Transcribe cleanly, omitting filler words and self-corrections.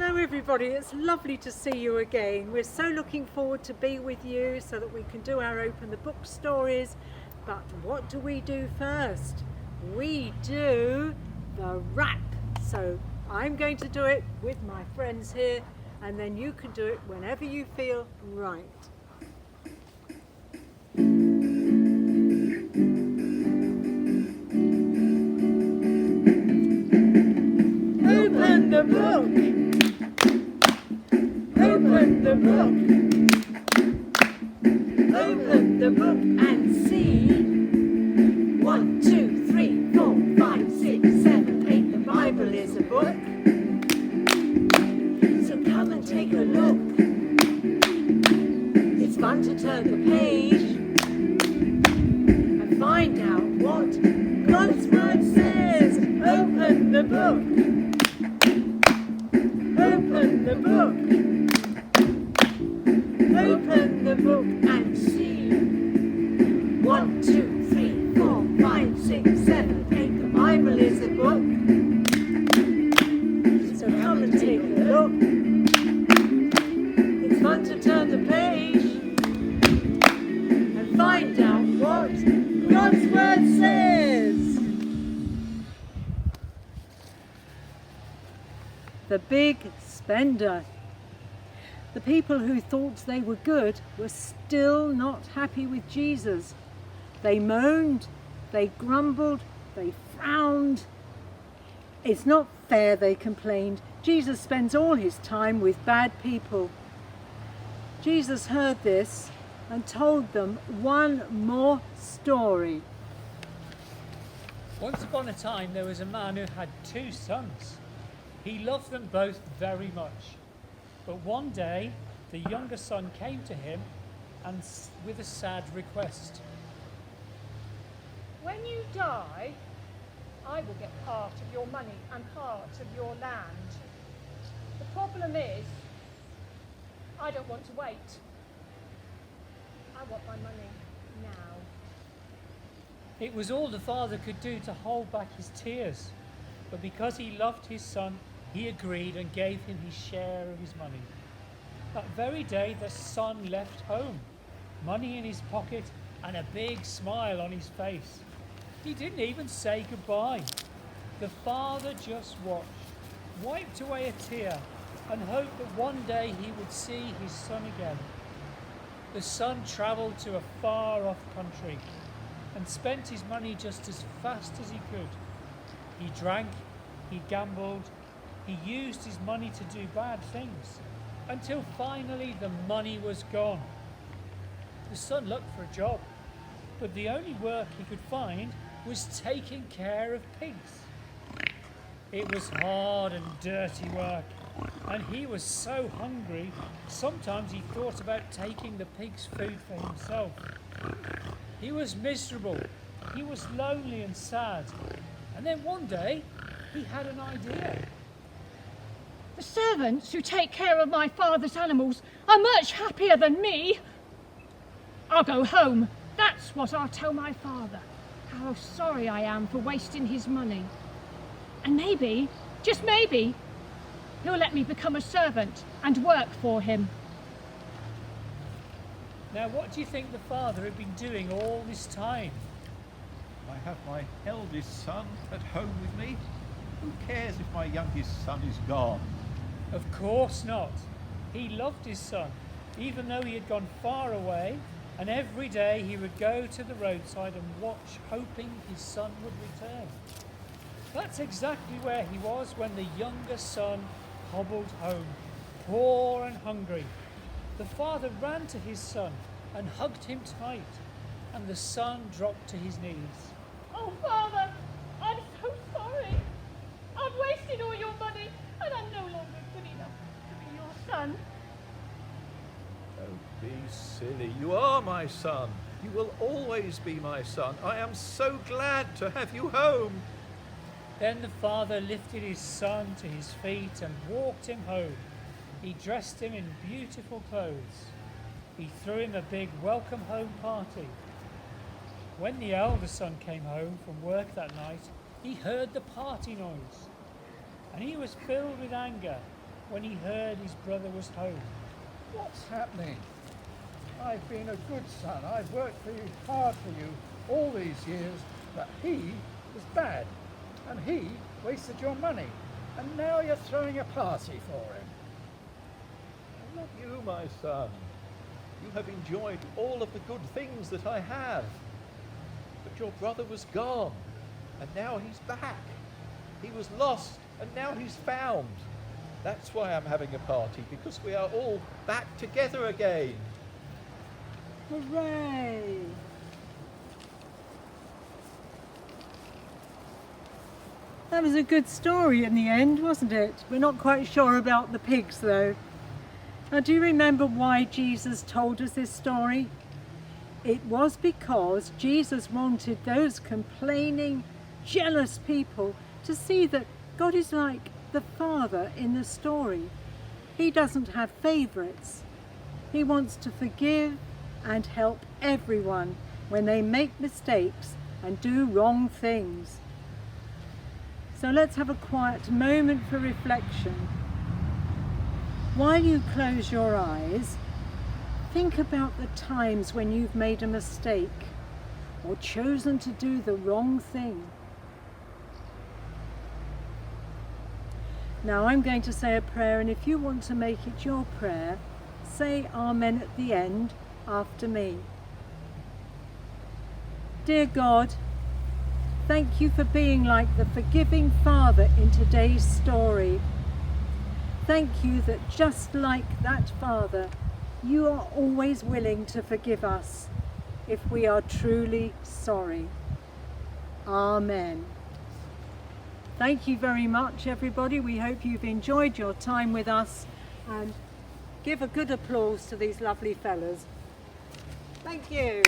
Hello everybody, it's lovely to see you again. We're so looking forward to be with you so that we can do our Open the Book stories. But what do we do first? We do the rap. So I'm going to do it with my friends here, and then you can do it whenever you feel right. Open the book! Open the book! Open the book and see. 1, 2, 3, 4, 5, 6, 7, 8. The Bible is a book. So come and take a look. It's fun to turn the page and find out what God's Word says. Open the book. Open the book. Open the book and see. 1, 2, 3, 4, 5, 6, 7, 8. The Bible is a book. So come and take a look. It's fun to turn the page and find out what God's Word says. The big spender. The people who thought they were good were still not happy with Jesus. They moaned, they grumbled, they frowned. It's not fair, they complained. Jesus spends all his time with bad people. Jesus heard this and told them one more story. Once upon a time there was a man who had 2 sons. He loved them both very much. But one day, the younger son came to him and with a sad request. When you die, I will get part of your money and part of your land. The problem is, I don't want to wait. I want my money now. It was all the father could do to hold back his tears. But because he loved his son, he agreed and gave him his share of his money. That very day, the son left home, money in his pocket and a big smile on his face. He didn't even say goodbye. The father just watched, wiped away a tear, and hoped that one day he would see his son again. The son travelled to a far-off country and spent his money just as fast as he could. He drank, he gambled, he used his money to do bad things, until finally the money was gone. The son looked for a job, but the only work he could find was taking care of pigs. It was hard and dirty work, and he was so hungry, sometimes he thought about taking the pig's food for himself. He was miserable, he was lonely and sad, and then one day he had an idea. The servants who take care of my father's animals are much happier than me. I'll go home. That's what I'll tell my father. How sorry I am for wasting his money. And maybe, just maybe, he'll let me become a servant and work for him. Now, what do you think the father had been doing all this time? I have my eldest son at home with me. Who cares if my youngest son is gone? Of course not. He loved his son, even though he had gone far away, and every day he would go to the roadside and watch, hoping his son would return. That's exactly where he was when the younger son hobbled home, poor and hungry. The father ran to his son and hugged him tight, and the son dropped to his knees. Oh, Father, I'm so sorry. I've wasted all your money, and I'm no longer good enough to be your son. Don't be silly. You are my son. You will always be my son. I am so glad to have you home. Then the father lifted his son to his feet and walked him home. He dressed him in beautiful clothes. He threw him a big welcome home party. When the elder son came home from work that night, he heard the party noise, and he was filled with anger. when he heard his brother was home. What's happening? I've been a good son. I've worked for you, hard for you all these years, but he was bad, and he wasted your money, and now you're throwing a party for him. I love you, my son. You have enjoyed all of the good things that I have. But your brother was gone, and now he's back. He was lost, and now he's found. That's why I'm having a party, because we are all back together again. Hooray! That was a good story in the end, wasn't it? We're not quite sure about the pigs though. Now, do you remember why Jesus told us this story? It was because Jesus wanted those complaining, jealous people to see that God is like the Father in the story. He doesn't have favourites. He wants to forgive and help everyone when they make mistakes and do wrong things. So let's have a quiet moment for reflection. While you close your eyes, think about the times when you've made a mistake or chosen to do the wrong thing. Now I'm going to say a prayer, and if you want to make it your prayer, say Amen at the end after me. Dear God, thank you for being like the forgiving Father in today's story. Thank you that just like that Father, you are always willing to forgive us if we are truly sorry. Amen. Thank you very much, everybody. We hope you've enjoyed your time with us, and give a good applause to these lovely fellas. Thank you.